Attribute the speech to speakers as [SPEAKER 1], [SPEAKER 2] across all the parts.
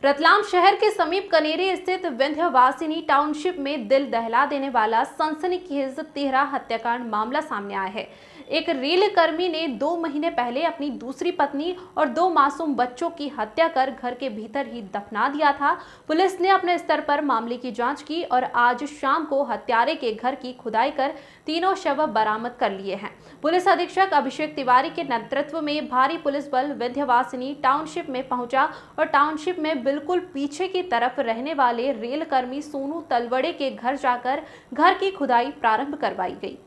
[SPEAKER 1] रतलाम शहर के समीप कनेरी स्थित विंध्यवासिनी टाउनशिप में दिल दहला देने वाला सनसनीखेज 13 हत्याकांड मामला सामने आया है। एक रेल कर्मी ने 2 महीने पहले अपनी दूसरी पत्नी और 2 मासूम बच्चों की हत्या कर घर के भीतर ही दफना दिया था। पुलिस ने अपने स्तर पर मामले की जांच की और आज शाम को हत्यारे के घर की खुदाई कर तीनों शव बरामद कर लिए हैं। पुलिस अधीक्षक अभिषेक तिवारी के नेतृत्व में भारी पुलिस बल विंध्यवासिनी टाउनशिप में पहुंचा और टाउनशिप में बिल्कुल पीछे की तरफ रहने वाले रेल कर्मी सोनू तलवड़े के घर जाकर घर की खुदाई प्रारंभ करवाई गई।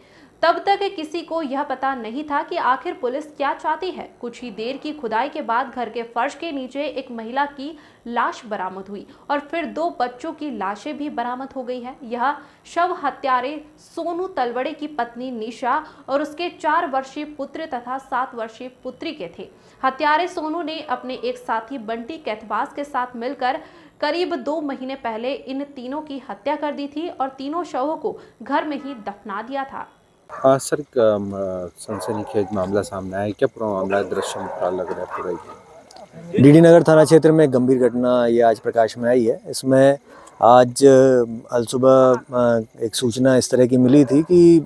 [SPEAKER 1] तब तक किसी को यह पता नहीं था कि आखिर पुलिस क्या चाहती है। कुछ ही देर की खुदाई के बाद घर के फर्श के नीचे एक महिला की लाश बरामद हुई और फिर 2 बच्चों की लाशें भी बरामद हो गई है। यह शव हत्यारे सोनू तलवड़े की पत्नी निशा और उसके 4 वर्षीय पुत्र तथा 7 वर्षीय पुत्री के थे। हत्यारे सोनू ने अपने एक साथी बंटी कैथवास के साथ मिलकर करीब 2 महीने पहले इन तीनों की हत्या कर दी थी और तीनों शवों को घर में ही दफना दिया था।
[SPEAKER 2] हाँ सर, सनसनीखेज मामला सामने आया। क्या पूरा मामला दृश्य में क्या लग रहा है पूरा ये?
[SPEAKER 3] डीडी नगर थाना क्षेत्र में एक गंभीर घटना ये आज प्रकाश में आई है। इसमें आज अल सुबह एक सूचना इस तरह की मिली थी कि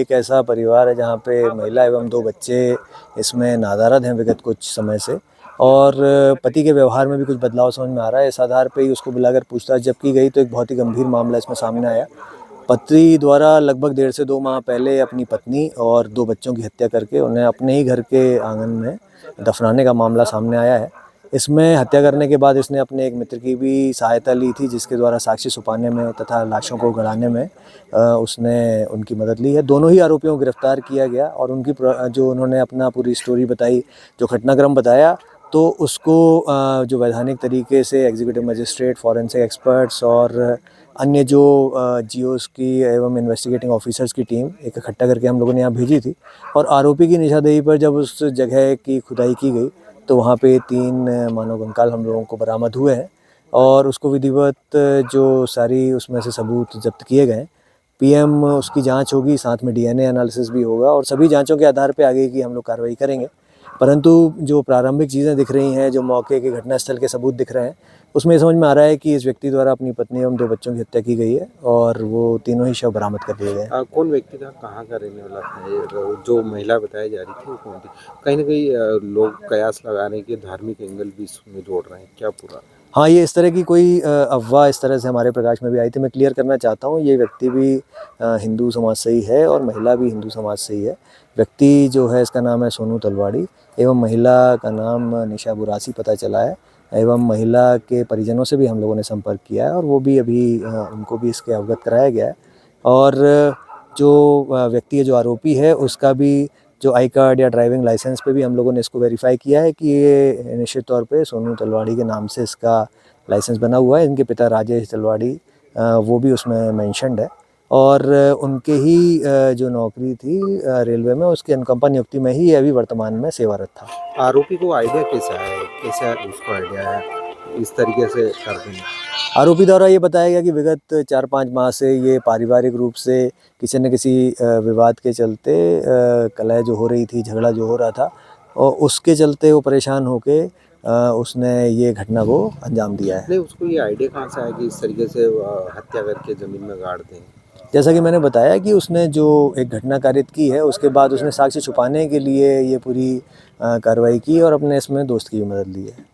[SPEAKER 3] एक ऐसा परिवार है जहाँ पे महिला एवं 2 बच्चे इसमें नादारद हैं विगत कुछ समय से, और पति के व्यवहार में भी कुछ बदलाव समझ में आ रहा है। इस आधार पे ही उसको बुलाकर पूछताछ जब की गई तो एक बहुत ही गंभीर मामला इसमें सामने आया। पति द्वारा लगभग 1.5 से 2 माह पहले अपनी पत्नी और 2 बच्चों की हत्या करके उन्हें अपने ही घर के आंगन में दफनाने का मामला सामने आया है। इसमें हत्या करने के बाद इसने अपने एक मित्र की भी सहायता ली थी, जिसके द्वारा साक्ष्य छुपाने में तथा लाशों को गड़ाने में उसने उनकी मदद ली है। दोनों ही आरोपियों को गिरफ्तार किया गया और उनकी जो उन्होंने अपना पूरी स्टोरी बताई, जो घटनाक्रम बताया, तो उसको जो वैधानिक तरीके से एग्जीक्यूटिव मजिस्ट्रेट, फॉरेंसिक एक्सपर्ट्स और अन्य जो जीओस की एवं इन्वेस्टिगेटिंग ऑफिसर्स की टीम एक इकट्ठा करके हम लोगों ने यहाँ भेजी थी। और आरोपी की निशानदेही पर जब उस जगह की खुदाई की गई तो वहाँ पे 3 मानव कंकाल हम लोगों को बरामद हुए हैं और उसको विधिवत जो सारी उसमें से सबूत जब्त किए गए। पीएम उसकी जांच होगी, साथ में डीएनए एनालिसिस भी होगा और सभी जांचों के आधार पे आगे की हम लोग कार्रवाई करेंगे। परंतु जो प्रारंभिक चीज़ें दिख रही हैं, जो मौके के घटनास्थल के सबूत दिख रहे हैं, उसमें समझ में आ रहा है कि इस व्यक्ति द्वारा अपनी पत्नी एवं 2 बच्चों की हत्या की गई है और वो तीनों ही शव बरामद कर लिए गए।
[SPEAKER 2] कौन व्यक्ति था, कहाँ का रहने वाला था? जो महिला बताई जा रही थी वो कौन थी? कहीं ना कहीं लोग कयास लगा रहे हैं कि धार्मिक एंगल भी इसमें जोड़ रहे हैं, क्या पूरा?
[SPEAKER 3] हाँ, ये इस तरह की कोई अफवाह इस तरह से हमारे प्रकाश में भी आई थी। मैं क्लियर करना चाहता हूँ, ये व्यक्ति भी हिंदू समाज से ही है और महिला भी हिंदू समाज से ही है। व्यक्ति जो है इसका नाम है सोनू तलवाड़ी एवं महिला का नाम निशा बुरासी पता चला है एवं महिला के परिजनों से भी हम लोगों ने संपर्क किया है और वो भी अभी उनको भी इसके अवगत कराया गया है। और जो व्यक्ति है, जो आरोपी है, उसका भी जो आई कार्ड या ड्राइविंग लाइसेंस पे भी हम लोगों ने इसको वेरीफाई किया है कि ये निश्चित तौर पे सोनू तलवाड़ी के नाम से इसका लाइसेंस बना हुआ है। इनके पिता राजेश तलवाड़ी वो भी उसमें मेंशन्ड है और उनके ही जो नौकरी थी रेलवे में, उसके अनुकंपा नियुक्ति में ही ये अभी वर्तमान में सेवारत था।
[SPEAKER 2] आरोपी को आइडिया कैसा है, कैसा उसको आइडिया है इस तरीके से कर देंगे?
[SPEAKER 3] आरोपी द्वारा ये बताया गया कि विगत 4-5 माह से ये पारिवारिक रूप से किसी न किसी विवाद के चलते कलह जो हो रही थी, झगड़ा जो हो रहा था, और उसके चलते वो परेशान होके उसने ये घटना को अंजाम दिया है।
[SPEAKER 2] नहीं, उसको ये आइडिया कहाँ से आया कि इस तरीके से हत्या करके ज़मीन में गाड़ दें?
[SPEAKER 3] जैसा कि मैंने बताया कि उसने जो एक घटना कारित की है, उसके बाद उसने साक्ष्य छुपाने के लिए ये पूरी कार्रवाई की और अपने इसमें दोस्त की भी मदद ली है।